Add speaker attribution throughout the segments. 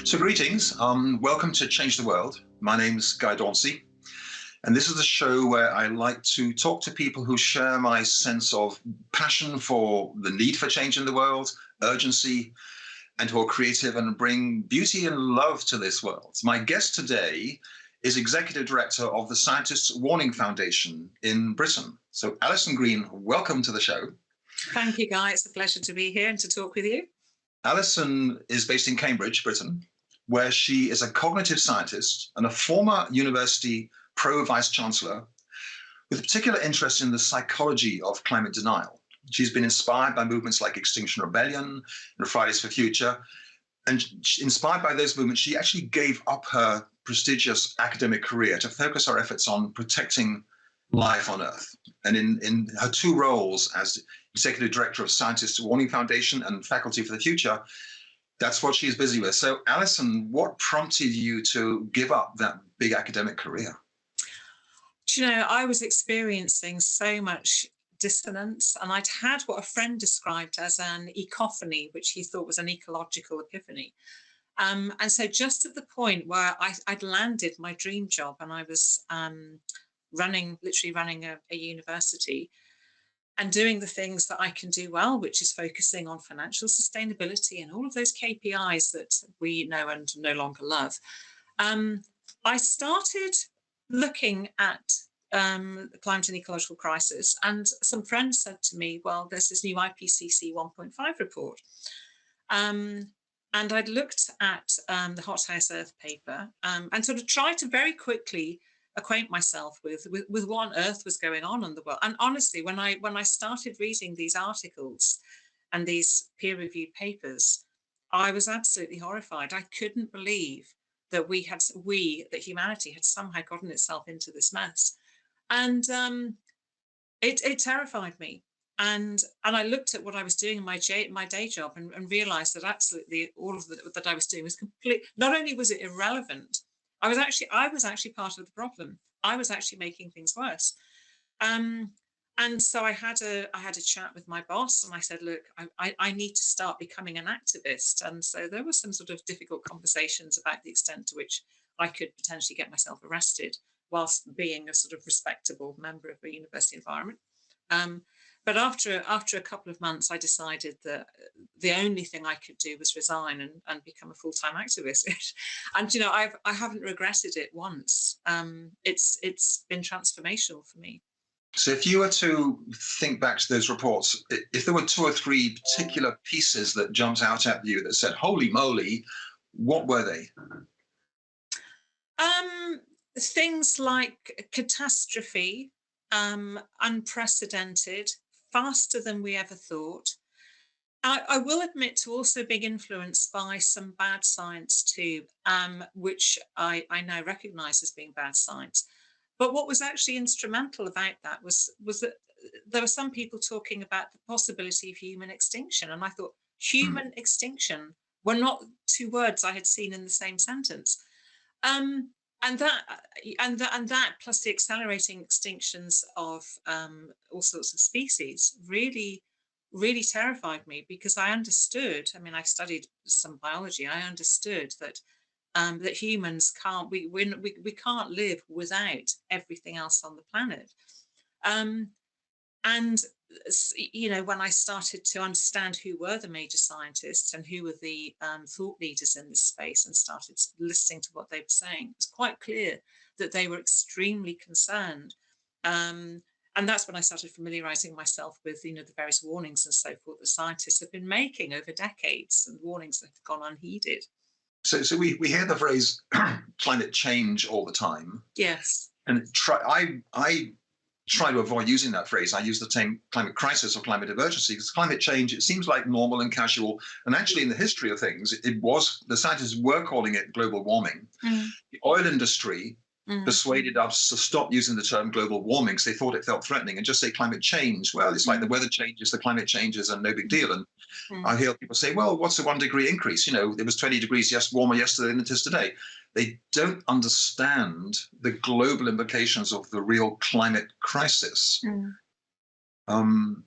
Speaker 1: So greetings, welcome to Change the World. My name's Guy Dauncey, and this is a show where I like to talk to people who share my sense of passion for the need for change in the world, urgency, and who are creative and bring beauty and love to this world. My guest today is Executive Director of the Scientists Warning Foundation in Britain. So Alison Green, welcome to the show.
Speaker 2: Thank you, Guy. It's a pleasure to be here and to talk with you.
Speaker 1: Alison is based in Cambridge, Britain, where she is a cognitive scientist and a former university pro-vice-chancellor with a particular interest in the psychology of climate denial. She's been inspired by movements like Extinction Rebellion and Fridays for Future. And inspired by those movements, she actually gave up her prestigious academic career to focus her efforts on protecting life on Earth. And in her two roles as Executive Director of Scientists Warning Foundation and Faculty for the Future, that's what she's busy with. So, Alison, what prompted you to give up that big academic career?
Speaker 2: Do you know, I was experiencing so much dissonance, and I'd had what a friend described as an ecophany, which he thought was an ecological epiphany. And so just at the point where I'd landed my dream job and I was literally running a university and doing the things that I can do well, which is focusing on financial sustainability and all of those KPIs that we know and no longer love, I started looking at the climate and ecological crisis, and some friends said to me, well, there's this new IPCC 1.5 report. And I'd looked at the Hot House Earth paper and sort of tried to very quickly acquaint myself with what on earth was going on in the world. And honestly, when I started reading these articles and these peer-reviewed papers, I was absolutely horrified. I couldn't believe that that humanity had somehow gotten itself into this mess. And it terrified me. And I looked at what I was doing in my day job and realized that absolutely all of that I was doing was complete. Not only was it irrelevant, I was actually part of the problem. I was actually making things worse. And so I had a chat with my boss, and I said, look, I need to start becoming an activist. And so there were some sort of difficult conversations about the extent to which I could potentially get myself arrested whilst being a sort of respectable member of a university environment. But after a couple of months, I decided that the only thing I could do was resign and become a full-time activist. And you know, I haven't regretted it once. It's been transformational for me.
Speaker 1: So if you were to think back to those reports, if there were two or three particular pieces that jumped out at you that said, holy moly, what were they?
Speaker 2: Things like catastrophe, unprecedented, faster than we ever thought. I will admit to also being influenced by some bad science too, which I now recognise as being bad science. But what was actually instrumental about that was that there were some people talking about the possibility of human extinction. And I thought human extinction were not two words I had seen in the same sentence. And that plus the accelerating extinctions of all sorts of species really terrified me, because I understood. I mean, I studied some biology. I understood that that humans can't we can't live without everything else on the planet. And you know, when I started to understand who were the major scientists and who were the thought leaders in this space and started listening to what they were saying, it's quite clear that they were extremely concerned. And that's when I started familiarizing myself with, you know, the various warnings and so forth that scientists have been making over decades, and warnings that have gone unheeded.
Speaker 1: So we hear the phrase climate change all the time.
Speaker 2: Yes.
Speaker 1: And I try to avoid using that phrase. I use the term climate crisis or climate emergency, because climate change, it seems like normal and casual. And actually, in the history of things, the scientists were calling it global warming. The oil industry persuaded us to stop using the term global warming because they thought it felt threatening, and just say climate change. Well, it's like the weather changes, the climate changes, and no big deal. And I hear people say, well, what's a 1 degree increase? You know, it was 20 degrees warmer yesterday than it is today. They don't understand the global implications of the real climate crisis. For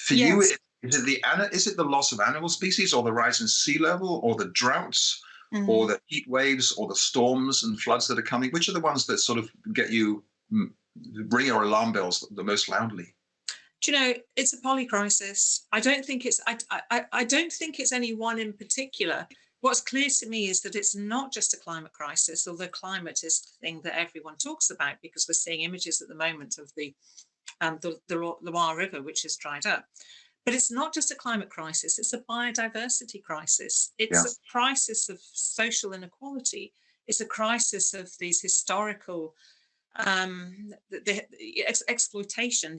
Speaker 1: you, is it the loss of animal species, or the rise in sea level, or the droughts, or
Speaker 2: Mhm.
Speaker 1: the heat waves, or the storms and floods that are coming? Which are the ones that sort of get you, ring your alarm bells the most loudly?
Speaker 2: Do you know, it's a polycrisis. I don't think it's any one in particular. What's clear to me is that it's not just a climate crisis, although climate is the thing that everyone talks about because we're seeing images at the moment of the Loire River, which has dried up. But it's not just a climate crisis, it's a biodiversity crisis. It's
Speaker 1: Yeah.
Speaker 2: a crisis of social inequality. It's a crisis of these historical the exploitation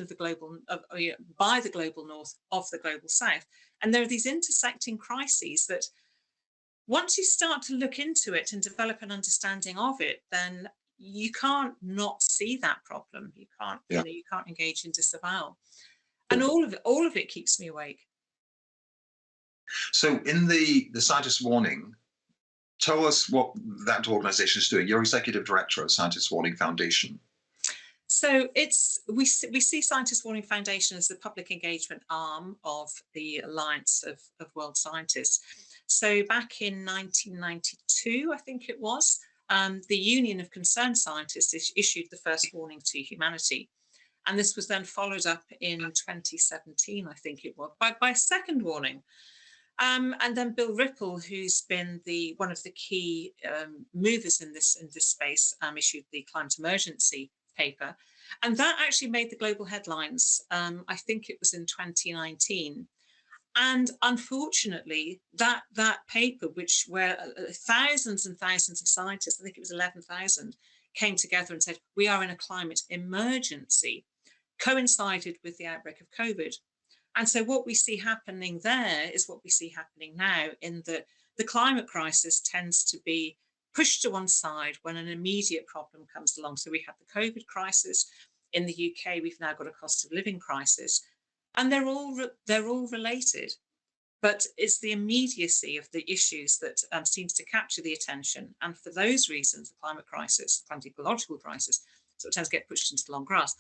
Speaker 2: of the global by the global north of the global south, and there are these intersecting crises that once you start to look into it and develop an understanding of it, then you can't not see that problem. You can't,
Speaker 1: Yeah.
Speaker 2: you can't engage in disavowal, and
Speaker 1: Sure.
Speaker 2: all of it keeps me awake.
Speaker 1: So, in the scientist warning, tell us what that organization is doing. You're executive director of Scientist Warning Foundation.
Speaker 2: So we see Scientist Warning Foundation as the public engagement arm of the Alliance of World Scientists. So back in 1992, I think it was, the Union of Concerned Scientists issued the first warning to humanity. And this was then followed up in 2017, I think it was, by a second warning. And then Bill Ripple, who's been the one of the key movers in this space, issued the climate emergency paper, and that actually made the global headlines. I think it was in 2019, and unfortunately, that paper, which where thousands and thousands of scientists, I think it was 11,000, came together and said we are in a climate emergency, coincided with the outbreak of COVID. And so what we see happening there is what we see happening now, in that the climate crisis tends to be pushed to one side when an immediate problem comes along. So we have the COVID crisis. In the UK, we've now got a cost of living crisis, and they're all related. But it's the immediacy of the issues that seems to capture the attention. And for those reasons, the climate crisis, the climate ecological crisis, sort of tends to get pushed into the long grass.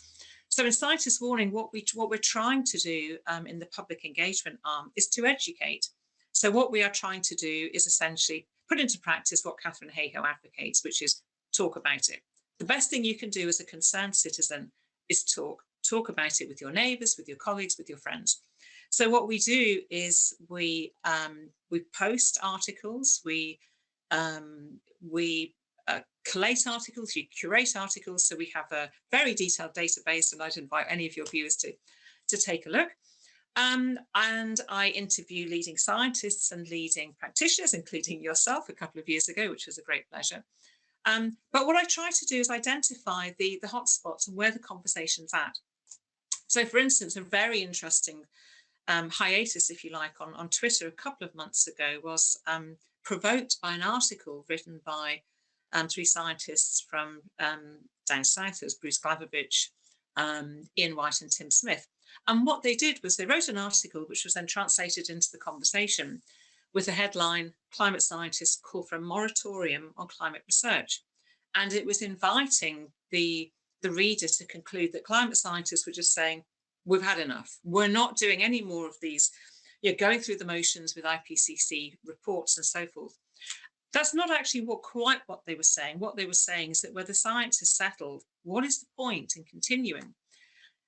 Speaker 2: So in Scientist Warning, what we're trying to do in the public engagement arm is to educate. So what we are trying to do is essentially put into practice what Catherine Hayhoe advocates, which is talk about it. The best thing you can do as a concerned citizen is talk. Talk about it with your neighbours, with your colleagues, with your friends. So what we do is we post articles, we collate articles, we curate articles. So we have a very detailed database, and I'd invite any of your viewers to take a look. And I interview leading scientists and leading practitioners, including yourself, a couple of years ago, which was a great pleasure. But what I try to do is identify the hotspots and where the conversation's at. So, for instance, a very interesting hiatus, if you like, on Twitter a couple of months ago was provoked by an article written by three scientists from down south. It was Bruce Glavovich, Ian White, and Tim Smith. And what they did was they wrote an article which was then translated into the conversation with the headline, "Climate Scientists Call for a Moratorium on Climate Research." And it was inviting the reader to conclude that climate scientists were just saying, we've had enough. We're not doing any more of these, going through the motions with IPCC reports and so forth. That's not actually quite what they were saying. What they were saying is that where the science is settled, what is the point in continuing?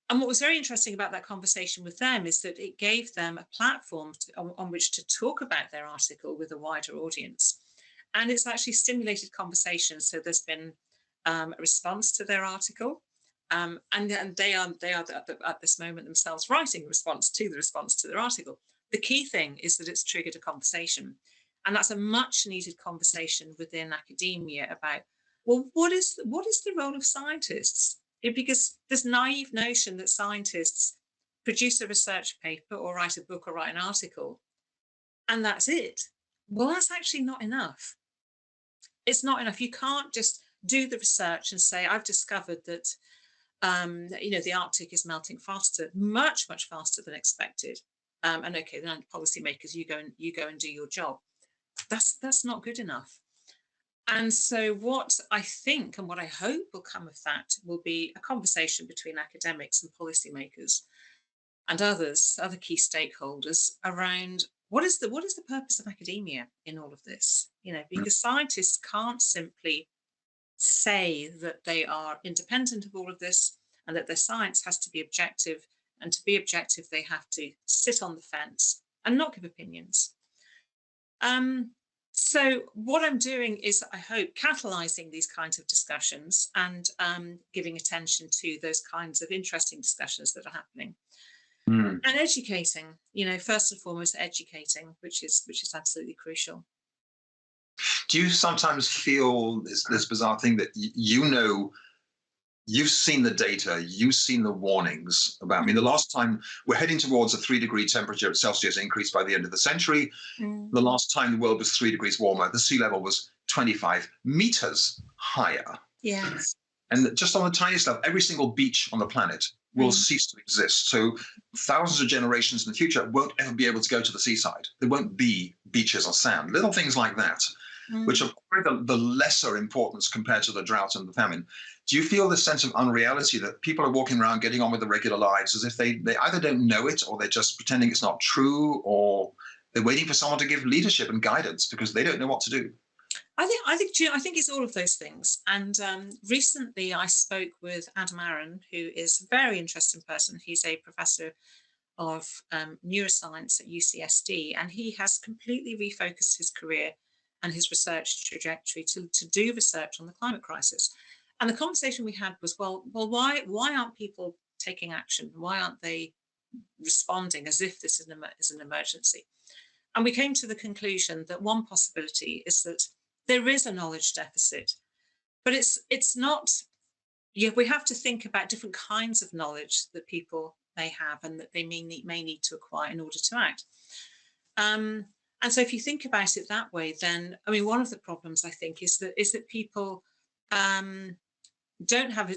Speaker 2: And what was very interesting about that conversation with them is that it gave them a platform on which to talk about their article with a wider audience. And it's actually stimulated conversation. So there's been a response to their article. And they are at this moment themselves writing a response to their article. The key thing is that it's triggered a conversation. And that's a much needed conversation within academia about, well, what is the role of scientists? Because this naive notion that scientists produce a research paper or write a book or write an article, and that's it. Well, that's actually not enough. It's not enough. You can't just do the research and say, I've discovered that the Arctic is melting faster, much, much faster than expected. And okay, then policymakers, you go and do your job. That's not good enough. And so what I think and what I hope will come of that will be a conversation between academics and policymakers and other key stakeholders around what is the purpose of academia in all of this?
Speaker 1: Mm.
Speaker 2: Because scientists can't simply say that they are independent of all of this and that their science has to be objective. And to be objective, they have to sit on the fence and not give opinions. Um, so what I'm doing is, I hope, catalyzing these kinds of discussions and giving attention to those kinds of interesting discussions that are happening
Speaker 1: Mm.
Speaker 2: and educating. First and foremost, educating, which is absolutely crucial.
Speaker 1: Do you sometimes feel this bizarre thing that you've seen the data, you've seen the warnings about? I mean, the last time we're heading towards a 3-degree temperature Celsius increase by the end of the century.
Speaker 2: Mm.
Speaker 1: The last time the world was 3 degrees warmer, the sea level was 25 meters higher.
Speaker 2: Yes.
Speaker 1: And just on the tiniest level, every single beach on the planet will
Speaker 2: Mm.
Speaker 1: cease to exist. So thousands of generations in the future won't ever be able to go to the seaside. There won't be beaches or sand, little things like that, which
Speaker 2: Mm.
Speaker 1: are the lesser importance compared to the drought and the famine. Do you feel this sense of unreality that people are walking around getting on with their regular lives as if they either don't know it, or they're just pretending it's not true, or they're waiting for someone to give leadership and guidance because they don't know what to do?
Speaker 2: I think it's all of those things. And recently, I spoke with Adam Aaron, who is a very interesting person. He's a professor of neuroscience at UCSD, and he has completely refocused his career and his research trajectory to do research on the climate crisis. And the conversation we had was, why aren't people taking action? Why aren't they responding as if this is an emergency? And we came to the conclusion that one possibility is that there is a knowledge deficit, but it's not. We have to think about different kinds of knowledge that people may have and that they may need to acquire in order to act. Um, and so, if you think about it that way, then I mean, one of the problems I think is that people don't have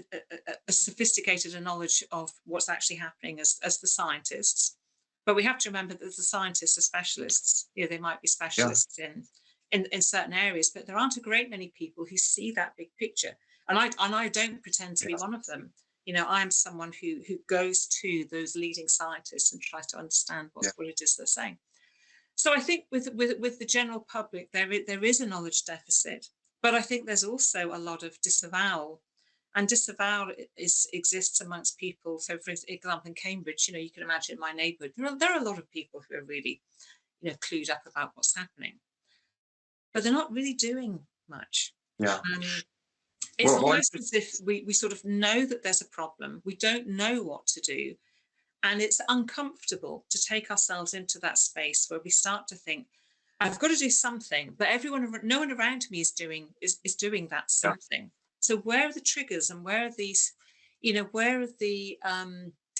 Speaker 2: a sophisticated knowledge of what's actually happening as the scientists. But we have to remember that the scientists are specialists. They might be
Speaker 1: Yeah.
Speaker 2: specialists in certain areas, but there aren't a great many people who see that big picture. And I don't pretend to be
Speaker 1: Yeah.
Speaker 2: one of them. I'm someone who goes to those leading scientists and tries to understand
Speaker 1: Yeah.
Speaker 2: what it is they're saying. So I think with the general public, there is a knowledge deficit, but I think there's also a lot of disavowal, and disavowal exists amongst people. So, for example, in Cambridge, you can imagine in my neighbourhood, there are a lot of people who are really, clued up about what's happening, but they're not really doing much.
Speaker 1: Yeah.
Speaker 2: Um, it's
Speaker 1: Well,
Speaker 2: almost as if we sort of know that there's a problem, we don't know what to do, and it's uncomfortable to take ourselves into that space where we start to think, I've got to do something, but no one around me is doing that
Speaker 1: yeah.
Speaker 2: something. So where are the triggers, and where are these, where are the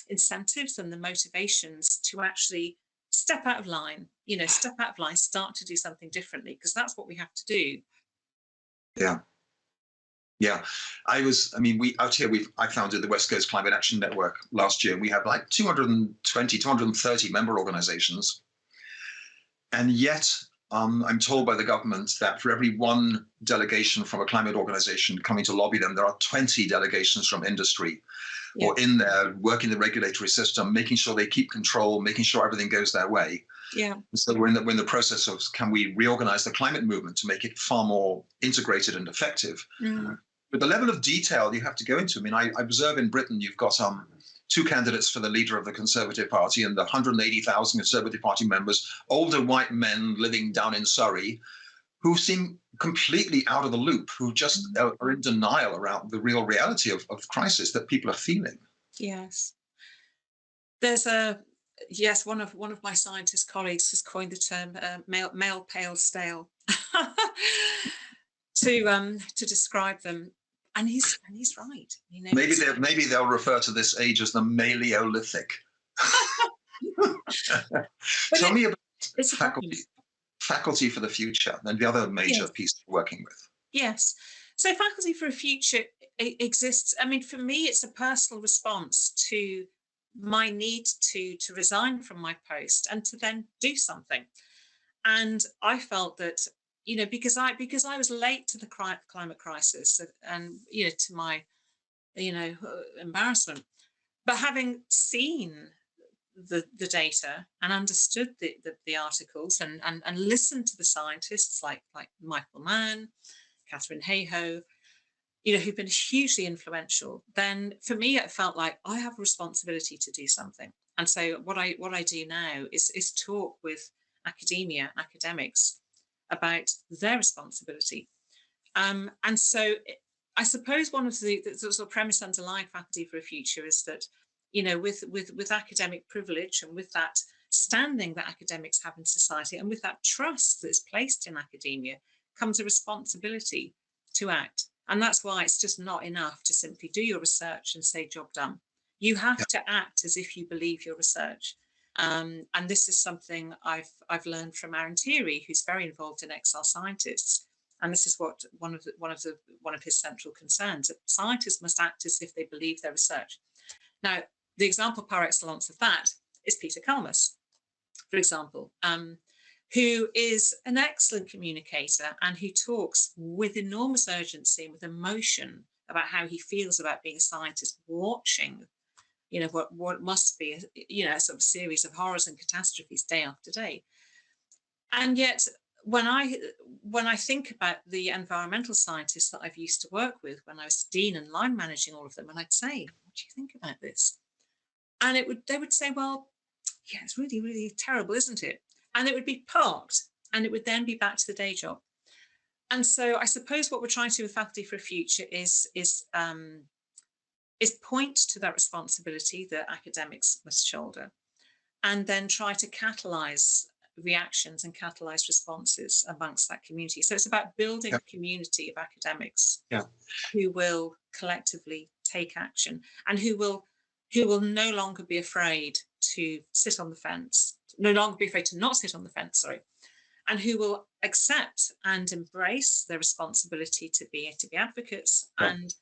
Speaker 2: incentives and the motivations to actually step out of line, start to do something differently, because that's what we have to do.
Speaker 1: Yeah. Yeah, I mean, I founded the West Coast Climate Action Network last year. We have like 220, 230 member organizations. And yet, I'm told by the government that for every one delegation from a climate organization coming to lobby them, there are 20 delegations from industry
Speaker 2: Yeah.
Speaker 1: or in there working the regulatory system, making sure they keep control, making sure everything goes their way.
Speaker 2: Yeah.
Speaker 1: So we're in the process of, can we reorganize the climate movement to make it far more integrated and effective?
Speaker 2: Mm.
Speaker 1: But the level of detail you have to go into, I mean, I observe in Britain, you've got two candidates for the leader of the Conservative Party and the 180,000 Conservative Party members, older white men living down in Surrey, who seem completely out of the loop, who just are in denial around the real reality of crisis that people are feeling.
Speaker 2: Yes. One of my scientist colleagues has coined the term male pale stale to describe them, and he's right.
Speaker 1: Maybe they'll refer to this age as the Maleolithic. Tell me about
Speaker 2: it's
Speaker 1: faculty for the future and the other major
Speaker 2: yes.
Speaker 1: piece you're working with.
Speaker 2: Yes. So faculty for a future exists. I mean, for me, it's a personal response to my need to resign from my post and to then do something. And I felt that, because I was late to the climate crisis, and to my embarrassment, but having seen the data and understood the articles and listened to the scientists like Michael Mann, Catherine Hayhoe, who've been hugely influential, then for me it felt like I have a responsibility to do something. And so what I do now is talk with academics about their responsibility. And so I suppose one of the sort of premise underlying Faculty for a Future is that, with academic privilege and with that standing that academics have in society and with that trust that's placed in academia comes a responsibility to act. And that's why it's just not enough to simply do your research and say job done. You have to act as if you believe your research. And this is something I've learned from Aaron Thierry, who's very involved in XR Scientists. And this is what one of his central concerns, that scientists must act as if they believe their research. Now, the example par excellence of that is Peter Kalmus, for example, who is an excellent communicator and who talks with enormous urgency and with emotion about how he feels about being a scientist, watching, what must be, a sort of series of horrors and catastrophes day after day. And yet, when I think about the environmental scientists that I've used to work with when I was dean and line managing all of them, and I'd say, what do you think about this? And they would say, well, yeah, it's really, really terrible, isn't it? And it would be parked and it would then be back to the day job. And so I suppose what we're trying to do with Faculty for a Future is point to that responsibility that academics must shoulder, and then try to catalyse reactions and catalyse responses amongst that community. So it's about building a community of academics who will collectively take action and who will no longer be afraid to sit on the fence, no longer be afraid to not sit on the fence, and who will accept and embrace their responsibility to be advocates and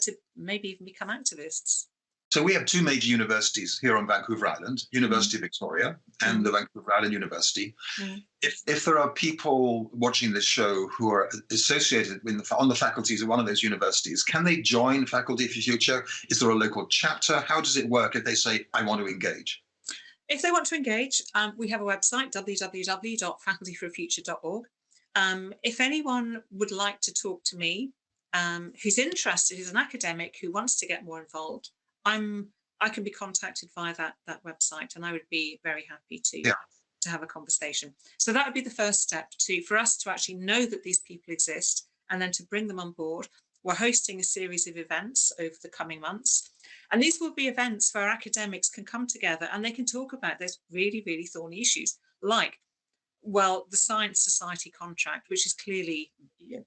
Speaker 2: to maybe even become activists.
Speaker 1: So we have two major universities here on Vancouver Island, University of Victoria and the Vancouver Island University. If there are people watching this show who are associated on the faculties of one of those universities, can they join Faculty for Future? Is there a local chapter? How does it work if they say, I want to engage?
Speaker 2: If they want to engage, we have a website, www.facultyforafuture.org. If anyone would like to talk to me, who's interested, who's an academic who wants to get more involved, I can be contacted via that website, and I would be very happy to have a conversation. So that would be the first step for us to actually know that these people exist, and then to bring them on board. We're hosting a series of events over the coming months, and these will be events where academics can come together and they can talk about those really, really thorny issues, like, well, the Science Society contract, which is clearly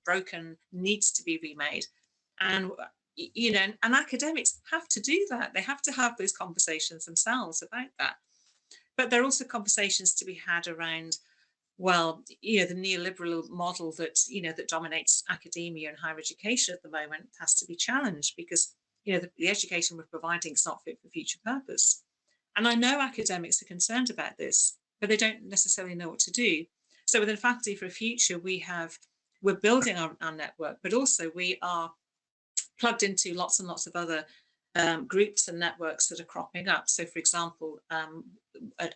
Speaker 2: broken, needs to be remade. And and academics have to do that. They have to have those conversations themselves about that. But there are also conversations to be had around, well, the neoliberal model that, that dominates academia and higher education at the moment has to be challenged because, the education we're providing is not fit for future purpose. And I know academics are concerned about this, but they don't necessarily know what to do. So within Faculty for a Future, we're building our network, but also we are plugged into lots and lots of other groups and networks that are cropping up. So, for example, a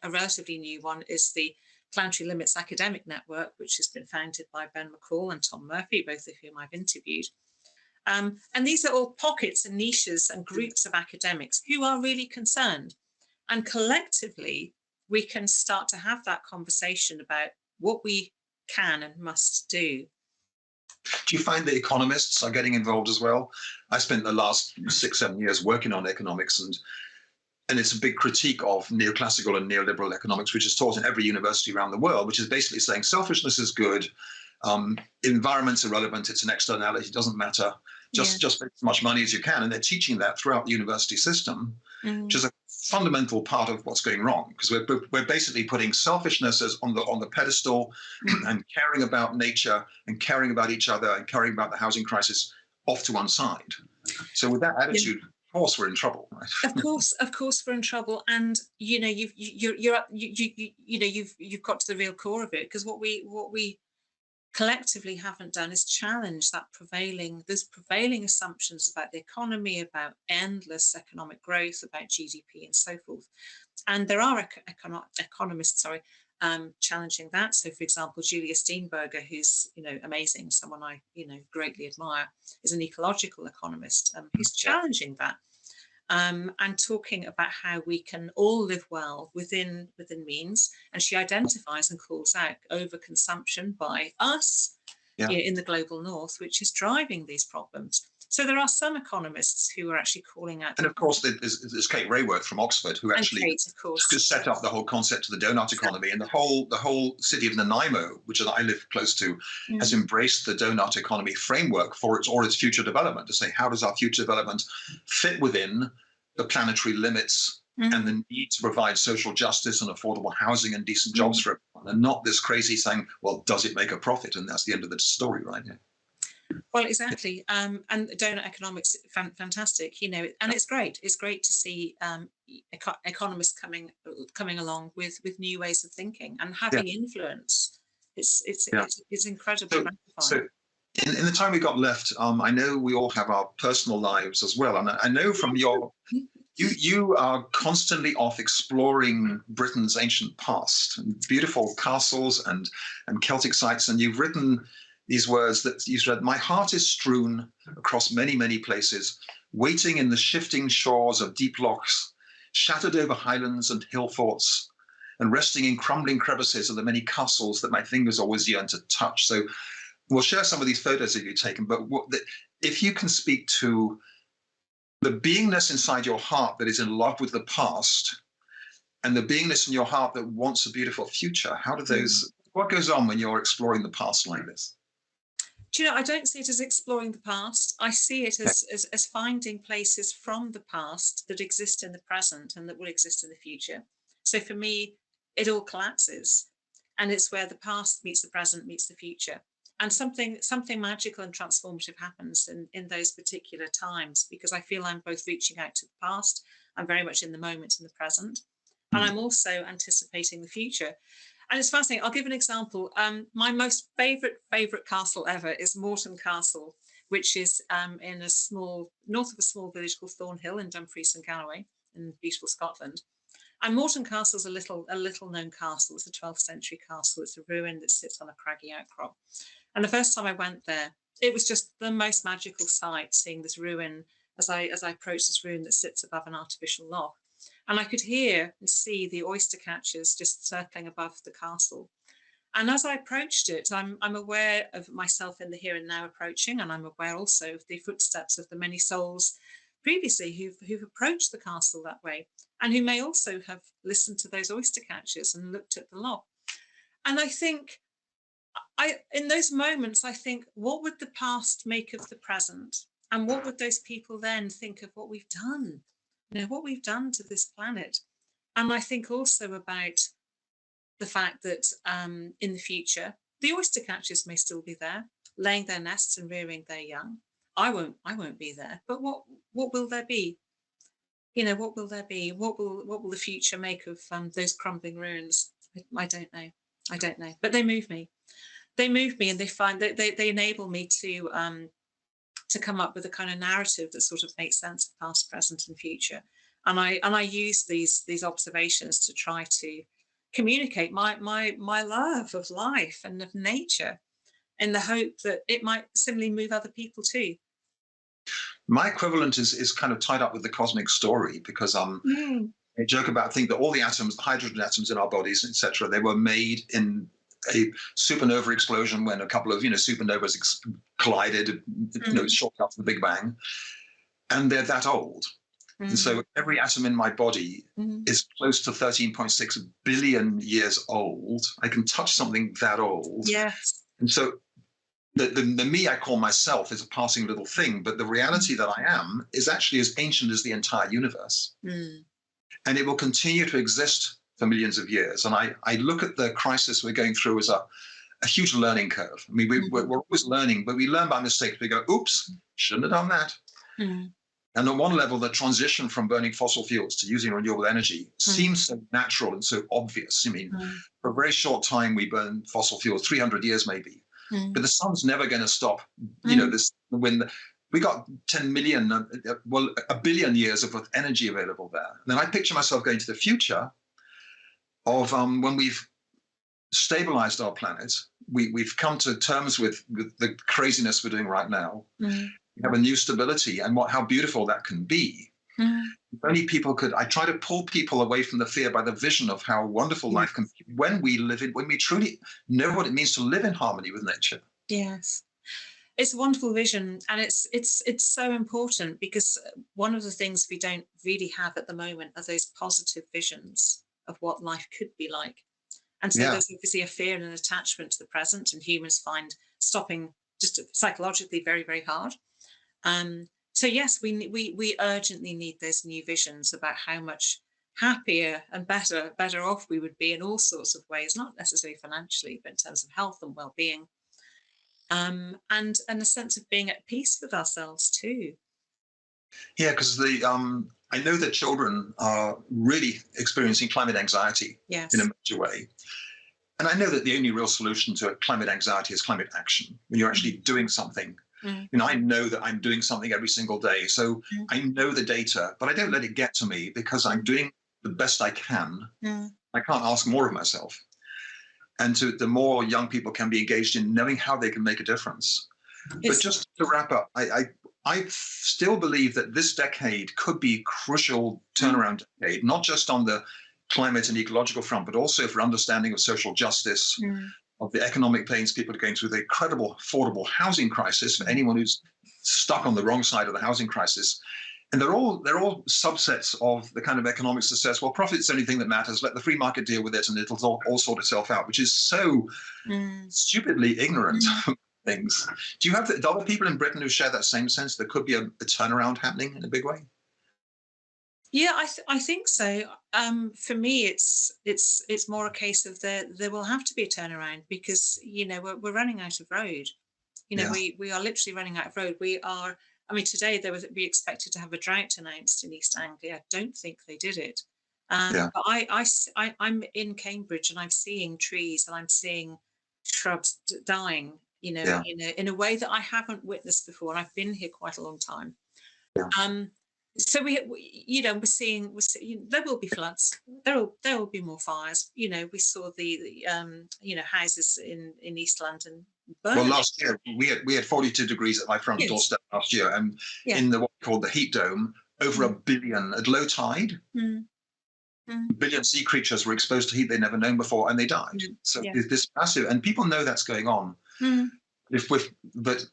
Speaker 2: relatively new one is the Planetary Limits Academic Network, which has been founded by Ben McCall and Tom Murphy, both of whom I've interviewed. And these are all pockets and niches and groups of academics who are really concerned. And collectively, we can start to have that conversation about what we can and must do.
Speaker 1: Do you find that economists are getting involved as well? I spent the last 6-7 years working on economics, and it's a big critique of neoclassical and neoliberal economics, which is taught in every university around the world, which is basically saying selfishness is good, environment's irrelevant, it's an externality, it doesn't matter, just make as much money as you can. And they're teaching that throughout the university system, which is a fundamental part of what's going wrong, because we're basically putting selfishness as on the pedestal and caring about nature and caring about each other and caring about the housing crisis off to one side. So with that attitude, of course we're in trouble. Right?
Speaker 2: Of course we're in trouble, and you've got to the real core of it, because what we collectively haven't done is challenge those prevailing assumptions about the economy, about endless economic growth, about GDP and so forth. And there are economists, sorry, challenging that. So, for example, Julia Steenberger, who's amazing, someone I greatly admire, is an ecological economist who's
Speaker 1: Yeah.
Speaker 2: challenging that, and talking about how we can all live well within means. And she identifies and calls out overconsumption by us
Speaker 1: Yeah.
Speaker 2: in the global north, which is driving these problems. So there are some economists who are actually calling out.
Speaker 1: And of course, there's Kate Raworth from Oxford, who
Speaker 2: And
Speaker 1: actually
Speaker 2: Kate, of course,
Speaker 1: set up the whole concept of the donut economy, and the whole city of Nanaimo, which I live close to, has embraced the donut economy framework for its future development, to say, how does our future development fit within the planetary limits and the need to provide social justice and affordable housing and decent jobs for everyone, and not this crazy saying, well, does it make a profit? And that's the end of the story, right? Yeah.
Speaker 2: Well, exactly. And donut economics, fantastic, and it's great. It's great to see economists coming along with new ways of thinking and having influence. It's incredibly gratifying.
Speaker 1: So in the time we got left, I know we all have our personal lives as well. And I know from you are constantly off exploring Britain's ancient past, and beautiful castles and Celtic sites. And you've written these words that you said, my heart is strewn across many, many places, waiting in the shifting shores of deep lochs, shattered over highlands and hill forts, and resting in crumbling crevices of the many castles that my fingers always yearn to touch. So we'll share some of these photos that you've taken, but if you can speak to the beingness inside your heart that is in love with the past and the beingness in your heart that wants a beautiful future, what goes on when you're exploring the past like this?
Speaker 2: Do you know, I don't see it as exploring the past. I see it as finding places from the past that exist in the present and that will exist in the future. So for me, it all collapses, and it's where the past meets the present meets the future. And something magical and transformative happens in those particular times, because I feel I'm both reaching out to the past, I'm very much in the moment, in the present, and I'm also anticipating the future. And it's fascinating. I'll give an example. My most favorite castle ever is Morton Castle, which is in north of a small village called Thornhill in Dumfries and Galloway in beautiful Scotland. And Morton Castle is a little known castle. It's a 12th century castle. It's a ruin that sits on a craggy outcrop. And the first time I went there, it was just the most magical sight, seeing this ruin as I approached this ruin that sits above an artificial loch. And I could hear and see the oyster catchers just circling above the castle. And as I approached it, I'm aware of myself in the here and now approaching, and I'm aware also of the footsteps of the many souls previously who've approached the castle that way, and who may also have listened to those oyster catchers and looked at the loch. And I think, in those moments, I think, what would the past make of the present? And what would those people then think of what we've done? What we've done to this planet. And I think also about the fact that in the future, the oyster catchers may still be there, laying their nests and rearing their young. I won't be there. But what will there be? What will there be? What will the future make of those crumbling ruins? I don't know. I don't know. But they move me. They move me, and they enable me to come up with a kind of narrative that sort of makes sense of past, present, and future. And I use these observations to try to communicate my love of life and of nature, in the hope that it might similarly move other people too.
Speaker 1: My equivalent is kind of tied up with the cosmic story, because I joke about, think that all the atoms, the hydrogen atoms in our bodies, etc., they were made in a supernova explosion when a couple of supernovas collided, shortly after the Big Bang, and they're that old. And so every atom in my body is close to 13.6 billion years old. I can touch something that old.
Speaker 2: Yes.
Speaker 1: And so the me I call myself is a passing little thing, but the reality that I am is actually as ancient as the entire universe. And it will continue to exist for millions of years. And I look at the crisis we're going through as a huge learning curve. I mean, we're always learning, but we learn by mistakes. We go, oops, shouldn't have done that. And on one level, the transition from burning fossil fuels to using renewable energy seems so natural and so obvious. I mean, for a very short time, we burn fossil fuels, 300 years maybe. But the sun's never going to stop. we got 10 million, well, a billion years of energy available there. And then I picture myself going to the future of when we've stabilized our planet, we've come to terms with the craziness we're doing right now. We have a new stability, and how beautiful that can be. If only people could. I try to pull people away from the fear by the vision of how wonderful life can be when we truly know what it means to live in harmony with nature.
Speaker 2: Yes. It's a wonderful vision, and it's so important, because one of the things we don't really have at the moment are those positive visions of what life could be like. And so
Speaker 1: Yeah,
Speaker 2: there's obviously a fear and an attachment to the present, and humans find stopping just psychologically very, very hard. So yes, we urgently need those new visions about how much happier and better off we would be in all sorts of ways, not necessarily financially, but in terms of health and well-being, and a sense of being at peace with ourselves too.
Speaker 1: yeah, because I know that children are really experiencing climate anxiety in a
Speaker 2: Yes.
Speaker 1: major way. And I know that the only real solution to climate anxiety is climate action, when you're actually doing something.
Speaker 2: Mm,
Speaker 1: I know that I'm doing something every single day. So
Speaker 2: mm,
Speaker 1: I know the data, but I don't let it get to me, because I'm doing the best I can.
Speaker 2: mm.
Speaker 1: I can't ask more of myself. And the more young people can be engaged in knowing how they can make a difference. But
Speaker 2: It's
Speaker 1: just to wrap up, I still believe that this decade could be a crucial
Speaker 2: mm,
Speaker 1: turnaround decade, not just on the climate and ecological front, but also for understanding of social justice,
Speaker 2: mm,
Speaker 1: of the economic pains people are going through, the incredible affordable housing crisis for
Speaker 2: mm.
Speaker 1: anyone who's stuck on the wrong side of the housing crisis. And they're all subsets of the kind of economics that says, well, profit's the only thing that matters. Let the free market deal with it, and it'll all sort itself out, which is so
Speaker 2: Mm,
Speaker 1: stupidly ignorant
Speaker 2: mm.
Speaker 1: of things. Do other people in Britain who share that same sense? There could be a turnaround happening in a big way.
Speaker 2: Yeah, I think so. For me, it's more a case of there will have to be a turnaround, because we're running out of road.
Speaker 1: Yeah,
Speaker 2: We are literally running out of road. We are. I mean, today we expected to have a drought announced in East Anglia. I don't think they did it.
Speaker 1: yeah,
Speaker 2: But I'm in Cambridge, and I'm seeing trees, and I'm seeing shrubs dying.
Speaker 1: yeah,
Speaker 2: In a way that I haven't witnessed before. And I've been here quite a long time.
Speaker 1: yeah.
Speaker 2: Um, so we're seeing there will be floods. There will be more fires. We saw the houses in East London
Speaker 1: Well,
Speaker 2: burning.
Speaker 1: last year we had 42 degrees at my front
Speaker 2: Yes.
Speaker 1: doorstep last year, and
Speaker 2: Yeah.
Speaker 1: in the what we call the heat dome, over a
Speaker 2: Mm,
Speaker 1: billion at low tide,
Speaker 2: mm, mm,
Speaker 1: a billion sea creatures were exposed to heat they'd never known before, and they died.
Speaker 2: mm.
Speaker 1: So
Speaker 2: Yeah.
Speaker 1: there's this massive, and people know that's going on.
Speaker 2: Mm.
Speaker 1: If with but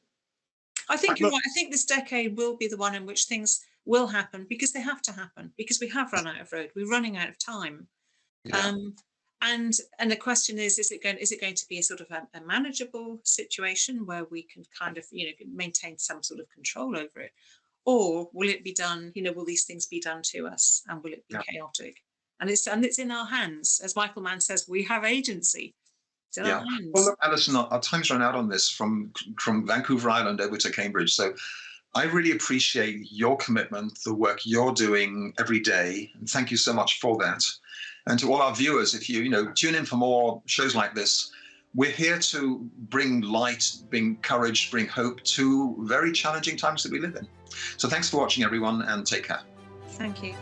Speaker 2: I think you're
Speaker 1: look,
Speaker 2: right. I think this decade will be the one in which things will happen, because they have to happen, because we have run out of road. We're running out of time.
Speaker 1: yeah,
Speaker 2: Um, and the question is it going to be a sort of a manageable situation where we can kind of maintain some sort of control over it, or will it be done? Will these things be done to us, and will it be
Speaker 1: yeah.
Speaker 2: chaotic? And it's in our hands, as Michael Mann says. We have agency. It's in our
Speaker 1: Yeah. Well,
Speaker 2: hands.
Speaker 1: look, Alison, our time's run out on this from Vancouver Island over to Cambridge. So I really appreciate your commitment, the work you're doing every day, and thank you so much for that. And to all our viewers, if you tune in for more shows like this, we're here to bring light, bring courage, bring hope to very challenging times that we live in. So thanks for watching, everyone, and take care.
Speaker 2: Thank you.